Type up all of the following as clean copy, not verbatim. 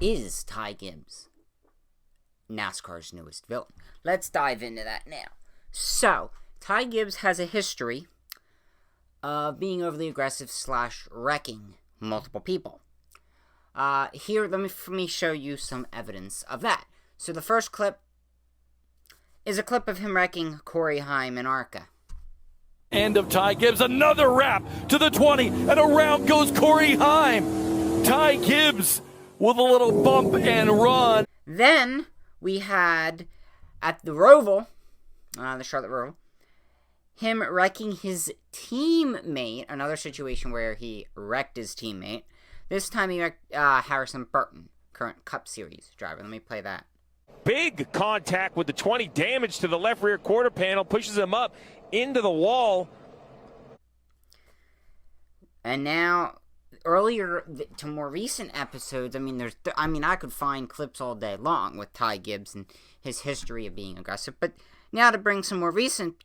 Is Ty Gibbs NASCAR's newest villain? Let's dive into that now. So, Ty Gibbs has a history of being overly aggressive / wrecking multiple people. Here, let me show you some evidence of that. So the first clip is a clip of him wrecking Corey Heim in ARCA. End of Ty Gibbs, another wrap to the 20, and around goes Corey Heim. Ty Gibbs with a little bump and run. Then we had at the Roval, the Charlotte Roval, him wrecking his teammate, another situation where he wrecked his teammate. This time he wrecked Harrison Burton, current Cup Series driver. Let me play that. Big contact with the 20, damage to the left rear quarter panel, pushes him up into the wall. And now, earlier to more recent episodes, I could find clips all day long with Ty Gibbs and his history of being aggressive. But now to bring some more recent,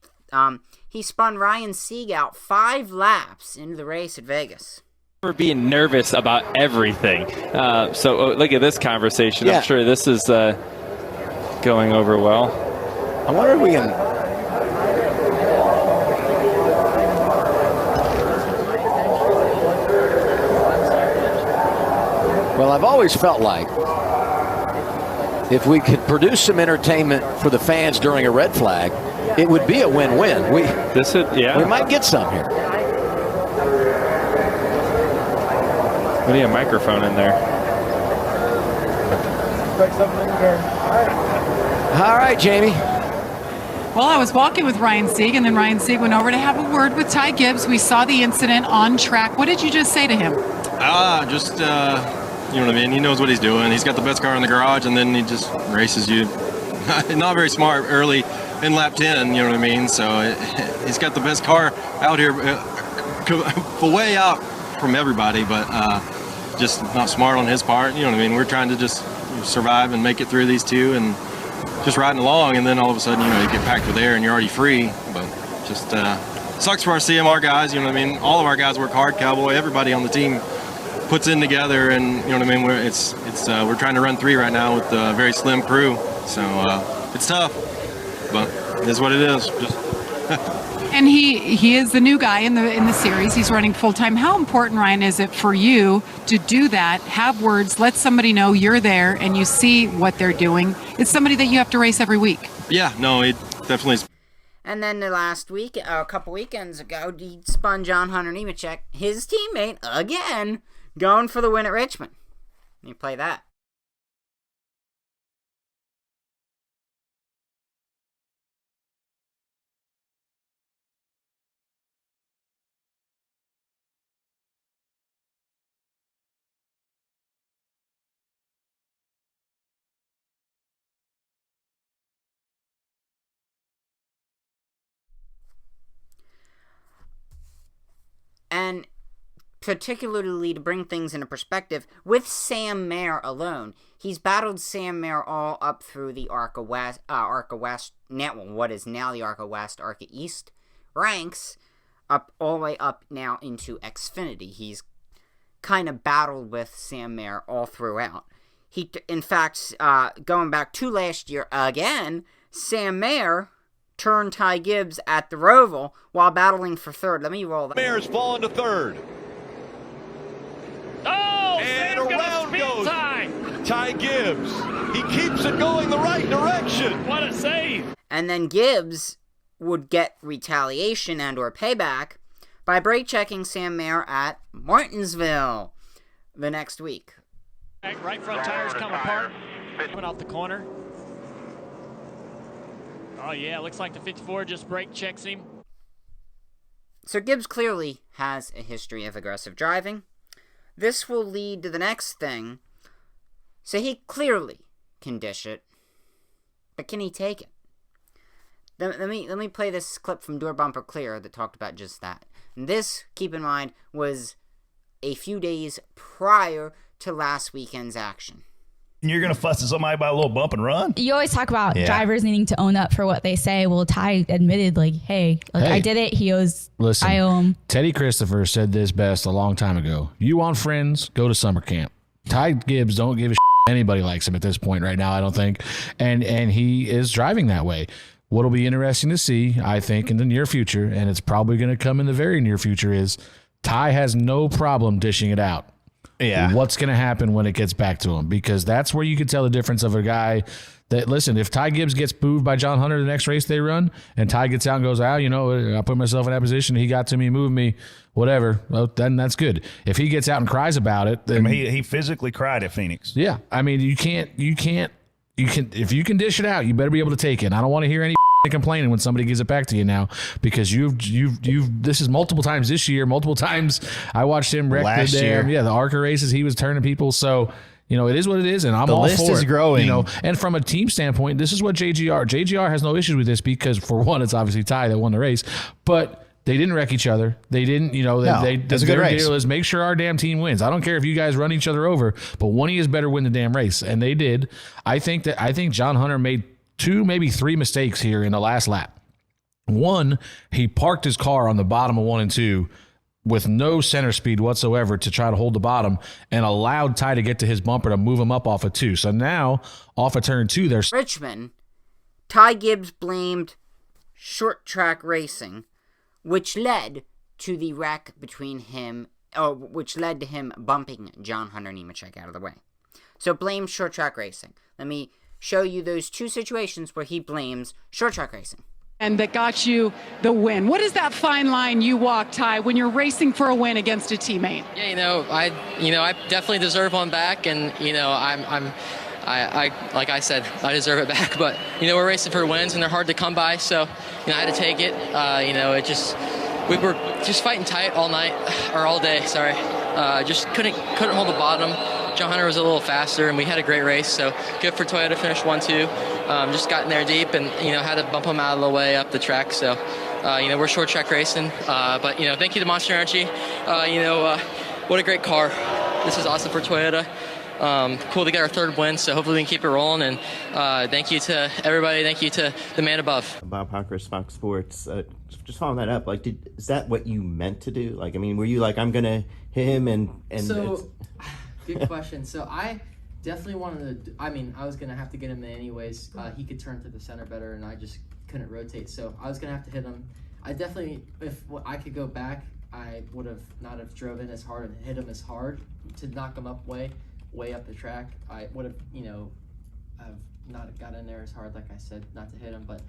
he spun Ryan Sieg out 5 laps into the race at Vegas. For being nervous about everything. So look at this conversation. Yeah. I'm sure this is going over well. I wonder if we can... Well, I've always felt like if we could produce some entertainment for the fans during a red flag, it would be a win-win. We might get some here. We need a microphone in there. All right, Jamie. Well, I was walking with Ryan Sieg, and then Ryan Sieg went over to have a word with Ty Gibbs. We saw the incident on track. What did you just say to him? You know what I mean? He knows what he's doing. He's got the best car in the garage, and then he just races you. Not very smart early in lap 10, you know what I mean? So he's got the best car out here, way out from everybody, but just not smart on his part. You know what I mean? We're trying to just survive and make it through these two and just riding along, and then all of a sudden, you get packed with air and you're already free. But just sucks for our CMR guys, you know what I mean? All of our guys work hard, Cowboy, everybody on the team puts in together, and you know what I mean. We're trying to run 3 right now with a very slim crew, so it's tough, but it is what it is. And he is the new guy in the series. He's running full time. How important, Ryan, is it for you to do that? Have words, let somebody know you're there and you see what they're doing. It's somebody that you have to race every week. Yeah, no, it definitely is. And then the last week, a couple weekends ago, he spun John Hunter Nemechek, his teammate, again, going for the win at Richmond. Let me play that. And particularly to bring things into perspective, with Sam Mayer alone, he's battled Sam Mayer all up through the ARCA West, what is now the ARCA West, ARCA East ranks, up all the way up now into Xfinity. He's kind of battled with Sam Mayer all throughout. In fact, going back to last year again, Sam Mayer turned Ty Gibbs at the Roval while battling for third. Let me roll that. Mayer's falling to third. Oh, and Sam's around goes Ty. Ty Gibbs. He keeps it going the right direction. What a save. And then Gibbs would get retaliation and or payback by brake checking Sam Mayer at Martinsville the next week. Right front tires come apart. Coming off the corner. Oh, yeah, looks like the 54 just brake checks him. So Gibbs clearly has a history of aggressive driving. This will lead to the next thing. So he clearly can dish it, but can he take it? Let me play this clip from Door Bumper Clear that talked about just that. And this, keep in mind, was a few days prior to last weekend's action. You're going to fuss at somebody about a little bump and run? You always talk about drivers needing to own up for what they say. Well, Ty admitted, hey, I did it. He owes, listen, I owe him. Teddy Christopher said this best a long time ago. You want friends, go to summer camp. Ty Gibbs don't give a shit anybody likes him at this point right now, I don't think. And he is driving that way. What'll be interesting to see, I think, in the near future, and it's probably going to come in the very near future, is Ty has no problem dishing it out. Yeah. What's going to happen when it gets back to him? Because that's where you can tell the difference of a guy that, listen, if Ty Gibbs gets booed by John Hunter the next race they run, and Ty gets out and goes, I put myself in that position, he got to me, moved me, whatever, well, then that's good. If he gets out and cries about it, then he physically cried at Phoenix. Yeah. I mean, you can if you can dish it out, you better be able to take it. And I don't want to hear any complaining when somebody gives it back to you now, because you've this is multiple times this year, multiple times I watched him wreck the ARCA races. He was turning people. So, it is what it is, and I'm all for it. The list is growing. And from a team standpoint, this is what JGR has no issues with this, because for one, it's obviously Ty that won the race, but they didn't wreck each other. They didn't, their deal is make sure our damn team wins. I don't care if you guys run each other over, but one of you better win the damn race. And they did. I think John Hunter made 2, maybe 3 mistakes here in the last lap. One, he parked his car on the bottom of 1 and 2 with no center speed whatsoever to try to hold the bottom, and allowed Ty to get to his bumper to move him up off of 2. So now, off of turn 2, there's Richmond. Ty Gibbs blamed short track racing, which led to the wreck between him, which led to him bumping John Hunter Nemechek out of the way. So blame short track racing. Let me show you those 2 situations where he blames short track racing. And that got you the win. What is that fine line you walk, Ty, when you're racing for a win against a teammate? Yeah, I definitely deserve one back, and I like I said, I deserve it back. But we're racing for wins, and they're hard to come by. So I had to take it. We were just fighting tight all night, or all day. Sorry, just couldn't hold the bottom. John Hunter was a little faster, and we had a great race. So good for Toyota. Finished 1-2. Just got in there deep, and had to bump him out of the way up the track. So we're short track racing. But thank you to Monster Energy. What a great car. This is awesome for Toyota. Cool to get our 3rd win, so hopefully we can keep it rolling. And thank you to everybody. Thank you to the man above. Bob Hawkers, Fox Sports. Just following that up, is that what you meant to do? Were you like, I'm gonna hit him and? So, good question. So I definitely wanted to. I was gonna have to get him in anyways. He could turn to the center better, and I just couldn't rotate. So I was gonna have to hit him. I definitely, if I could go back, I would have not have driven as hard and hit him as hard to knock him up way up the track. I would have, have not got in there as hard, like I said, not to hit him, but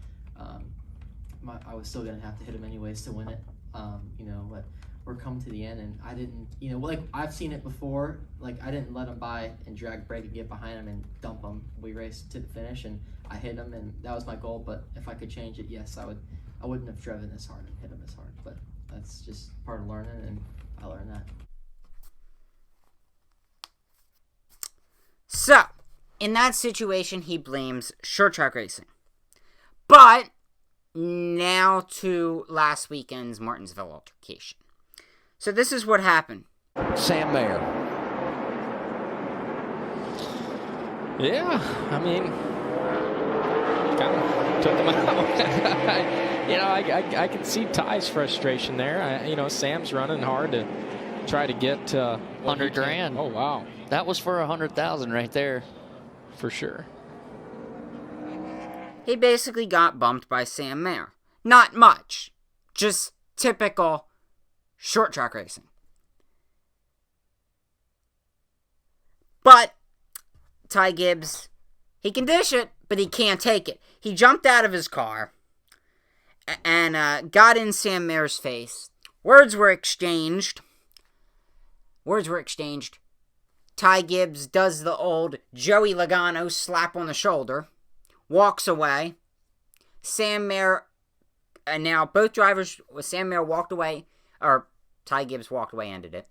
I was still going to have to hit him anyways to win it. But we're coming to the end, and I didn't, I've seen it before. I didn't let him by and drag brake and get behind him and dump him. We raced to the finish, and I hit him, and that was my goal. But if I could change it, yes, I wouldn't have driven as hard and hit him as hard. But that's just part of learning, and I learned that. So, in that situation, he blames short track racing. But now to last weekend's Martinsville altercation. So this is what happened. Sam Mayer. Yeah, kind of took him out. I can see Ty's frustration there. Sam's running hard to try to get $100,000. Oh wow, that was for $100,000 right there, for sure. He basically got bumped by Sam Mayer. Not much, just typical short track racing. But Ty Gibbs, he can dish it, but he can't take it. He jumped out of his car and got in Sam Mayer's face. Words were exchanged. Ty Gibbs does the old Joey Logano slap on the shoulder, walks away. Sam Mayer, and now both drivers, Sam Mayer walked away, or Ty Gibbs walked away, ended it.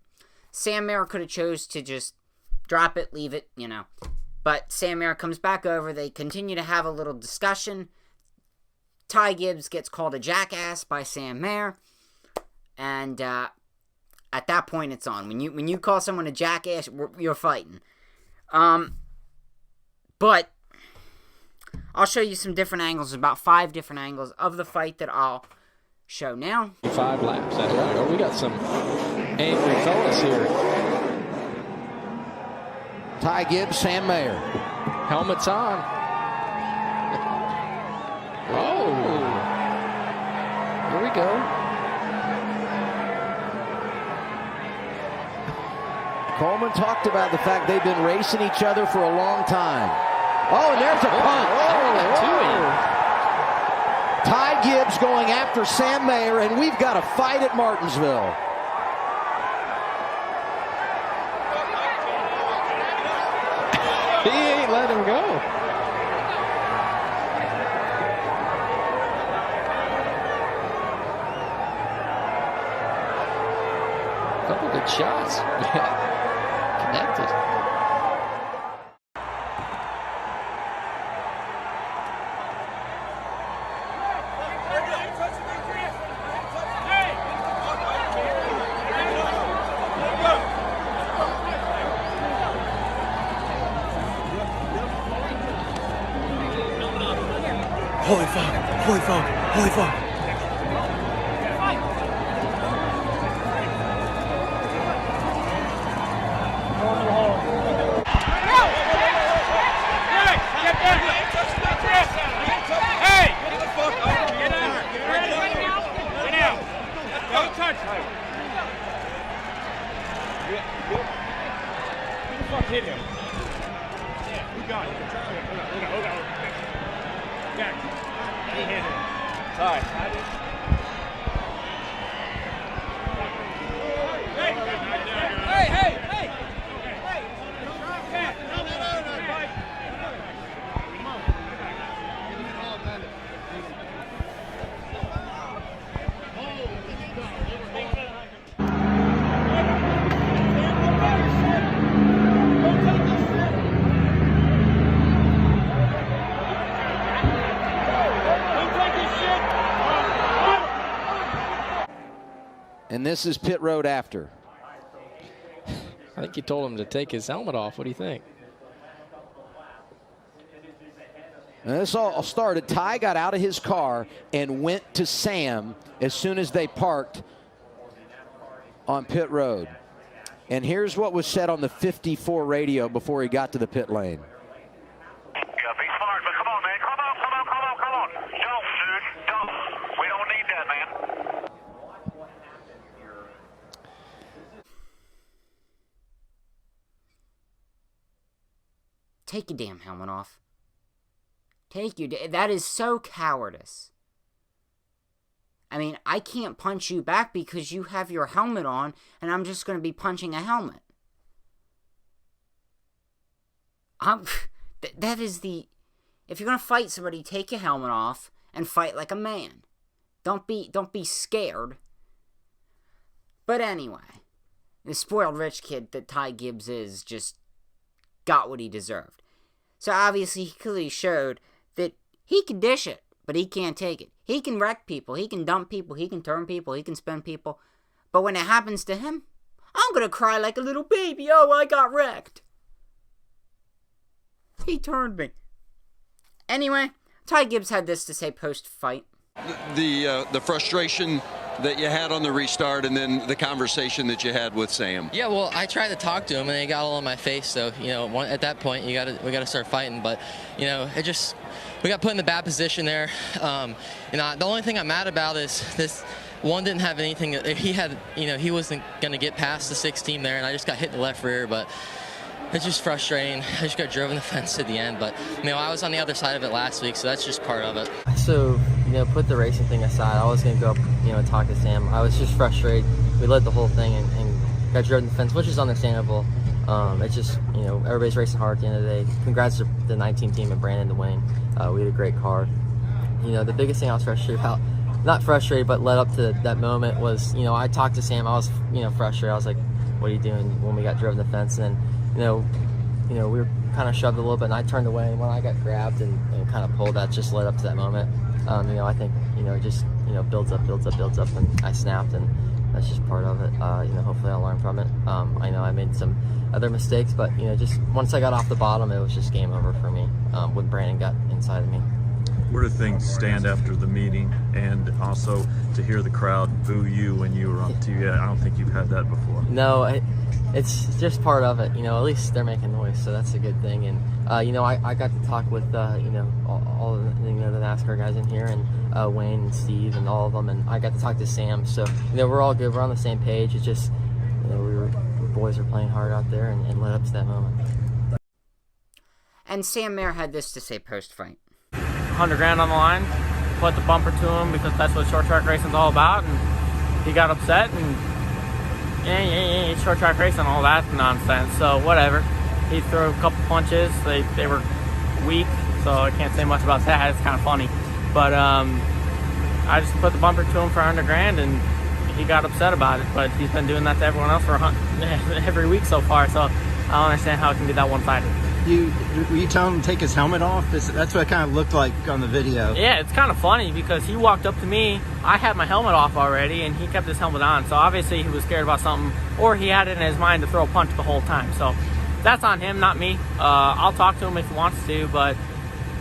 Sam Mayer could have chose to just drop it, leave it, But Sam Mayer comes back over. They continue to have a little discussion. Ty Gibbs gets called a jackass by Sam Mayer. And at that point, it's on. When you call someone a jackass, you're fighting. But I'll show you some different angles, about 5 different angles of the fight that I'll show now. 5 laps. We got some angry fellas here. Ty Gibbs, Sam Mayer. Helmets on. Oh. Here we go. Coleman talked about the fact they've been racing each other for a long time. Oh, and there's a punt. Ty Gibbs going after Sam Mayer, and we've got a fight at Martinsville. He ain't let him go. Couple good shots. Connected. Holy fuck, holy fuck, holy fuck. Hit him. Who got it? Back. He hit him. Ty. Hey! And this is pit road after. I think you told him to take his helmet off. What do you think? And this all started. Ty got out of his car and went to Sam as soon as they parked on pit road. And here's what was said on the 54 radio before he got to the pit lane. Yeah, be smart, but come on, man. Come on. Don't, dude. Don't. We don't need that, man. Take your damn helmet off. That is so cowardice. I mean, I can't punch you back because you have your helmet on, and I'm just going to be punching a helmet. That is the... If you're going to fight somebody, take your helmet off and fight like a man. Don't be scared. But anyway, the spoiled rich kid that Ty Gibbs is just got what he deserved. So obviously he clearly showed that he can dish it, but he can't take it. He can wreck people, he can dump people, he can turn people, he can spin people. But when it happens to him, I'm going to cry like a little baby. Oh, I got wrecked. He turned me. Anyway, Ty Gibbs had this to say post-fight. The frustration that you had on the restart, and then the conversation that you had with Sam. Yeah, well, I tried to talk to him, and he got all in my face. So, at that point, we got to start fighting. But, we got put in the bad position there. The only thing I'm mad about is this. One didn't have anything. He had, he wasn't going to get past the 6 team there, and I just got hit in the left rear. But it's just frustrating. I just got driven the fence at the end. But, I was on the other side of it last week, so that's just part of it. So, put the racing thing aside. I was going to go up, and talk to Sam. I was just frustrated. We led the whole thing and got driven the fence, which is understandable. It's just, everybody's racing hard at the end of the day. Congrats to the 19 team and Brandon to winning. We had a great car. The biggest thing I was frustrated about, not frustrated, but led up to that moment was, I talked to Sam. I was, frustrated. I was like, what are you doing when we got driven the fence? And, we were kind of shoved a little bit, and I turned away. And when I got grabbed and kind of pulled, that just led up to that moment. I think, it just, builds up, and I snapped, and that's just part of it. Hopefully I'll learn from it. I know I made some other mistakes, but, just once I got off the bottom, it was just game over for me when Brandon got inside of me. Where do things stand after the meeting, and also to hear the crowd boo you when you were on TV? I don't think you've had that before. No, it's just part of it. At least they're making noise, so that's a good thing. And I got to talk with all of the NASCAR guys in here, and Wayne and Steve and all of them, and I got to talk to Sam. So we're all good. We're on the same page. It's just the boys are playing hard out there and led up to that moment. And Sam Mayer had this to say post-fight. $100,000 on the line, put the bumper to him because that's what short track racing's all about, and he got upset, and yeah, short track racing, all that nonsense. So whatever. He threw a couple punches. They were weak, so I can't say much about that. It's kind of funny, but I just put the bumper to him for $100,000, and he got upset about it. But he's been doing that to everyone else for every week so far. So I don't understand how it can be that one-sided. Were you telling him to take his helmet off? That's what it kind of looked like on the video. Yeah, it's kind of funny because he walked up to me. I had my helmet off already, and he kept his helmet on. So obviously he was scared about something, or he had it in his mind to throw a punch the whole time. So that's on him, not me. I'll talk to him if he wants to, but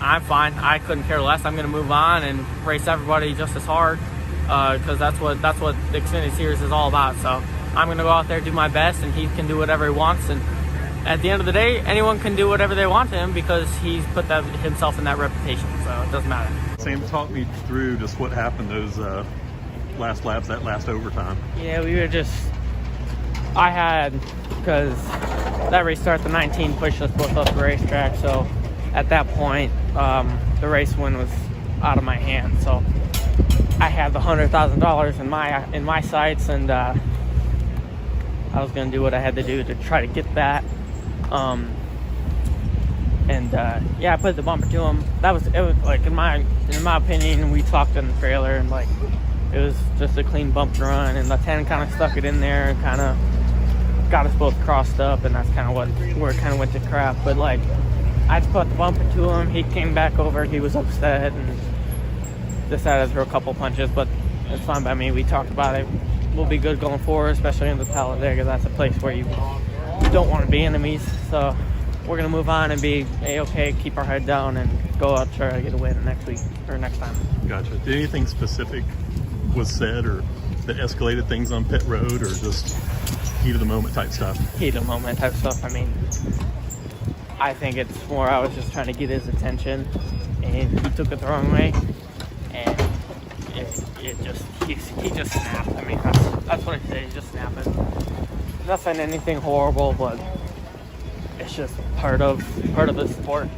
I'm fine. I couldn't care less. I'm going to move on and race everybody just as hard because that's what the Xfinity Series is all about. So I'm going to go out there, do my best, and he can do whatever he wants. And at the end of the day, anyone can do whatever they want to him because he's put himself in that reputation, so it doesn't matter. Sam, talk me through just what happened those last laps, that last overtime. Yeah, because that race start, the 19 pushed us both up the racetrack, so at that point, the race win was out of my hands, so I had the $100,000 in my sights, and I was going to do what I had to do to try to get that. I put the bumper to him. It was like in my opinion, we talked in the trailer, and like it was just a clean bump run, and the 10 kind of stuck it in there and kind of got us both crossed up, and that's kind of where it kind of went to crap. But like I just put the bumper to him. He came back over. He was upset and decided to throw a couple punches, but it's fine by me. We talked about it. We'll be good going forward, especially in the Talladega. That's a place where you don't want to be enemies. So we're going to move on and be A-okay, keep our head down, and go out try to get a win next week or next time. Gotcha. Did anything specific was said or that escalated things on pit road, or just heat of the moment type stuff? Heat of the moment type stuff. I mean, I think it's more I was just trying to get his attention, and he took it the wrong way, and he just snapped. I mean, that's what it is. He's just snapping. Nothing, anything horrible, but it's just part of the sport.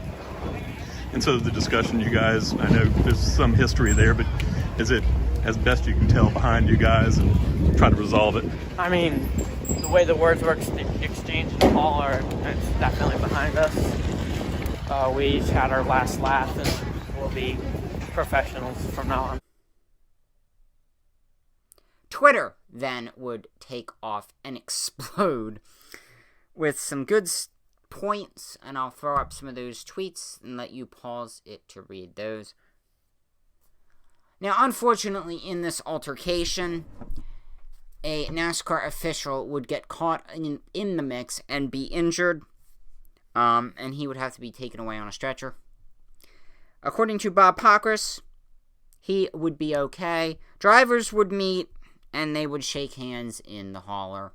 And so the discussion, you guys, I know there's some history there, but is it as best you can tell behind you guys and try to resolve it? I mean, the way the words were exchanged in the hall it's definitely behind us. We each had our last laugh, and we'll be professionals from now on. Twitter then would take off and explode with some good points, and I'll throw up some of those tweets and let you pause it to read those. Now, unfortunately, in this altercation, a NASCAR official would get caught in the mix and be injured, and he would have to be taken away on a stretcher. According to Bob Pockrass, he would be okay. Drivers would meet, and they would shake hands in the hauler.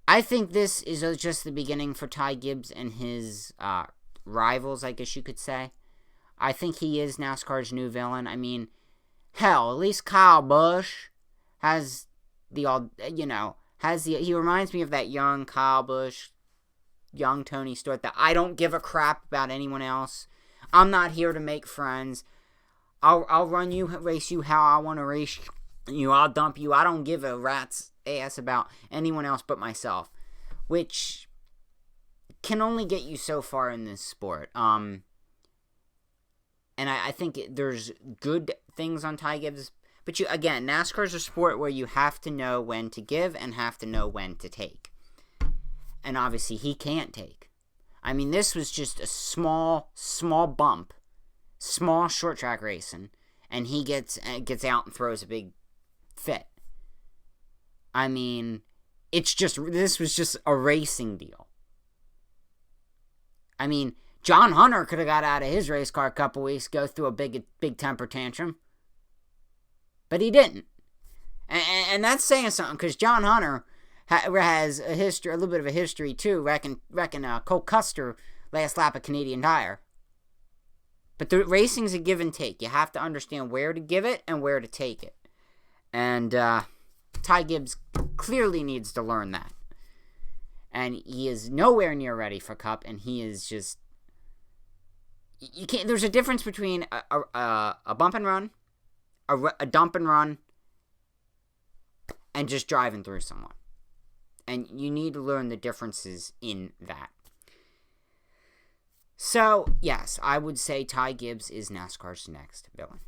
I think this is just the beginning for Ty Gibbs and his rivals, I guess you could say. I think he is NASCAR's new villain. I mean, hell, at least Kyle Busch has he reminds me of that young Kyle Busch, young Tony Stewart, that I don't give a crap about anyone else. I'm not here to make friends. I'll run you, race you how I want to race you. I'll dump you. I don't give a rat's ass about anyone else but myself, which can only get you so far in this sport. And I think there's good things on Ty Gibbs, but again, NASCAR is a sport where you have to know when to give and have to know when to take. And obviously, he can't take. I mean, this was just a small bump. Small short track racing, and he gets out and throws a big fit. I mean, this was just a racing deal. I mean, John Hunter could have got out of his race car a couple weeks ago, through a big temper tantrum, but he didn't. And that's saying something, because John Hunter has a little bit of a history too. Reckon Cole Custer last lap of Canadian Tire. But the racing's a give and take. You have to understand where to give it and where to take it. And Ty Gibbs clearly needs to learn that. And he is nowhere near ready for Cup, and he is just... You can't. There's a difference between a bump and run, a dump and run, and just driving through someone. And you need to learn the differences in that. So, yes, I would say Ty Gibbs is NASCAR's next villain.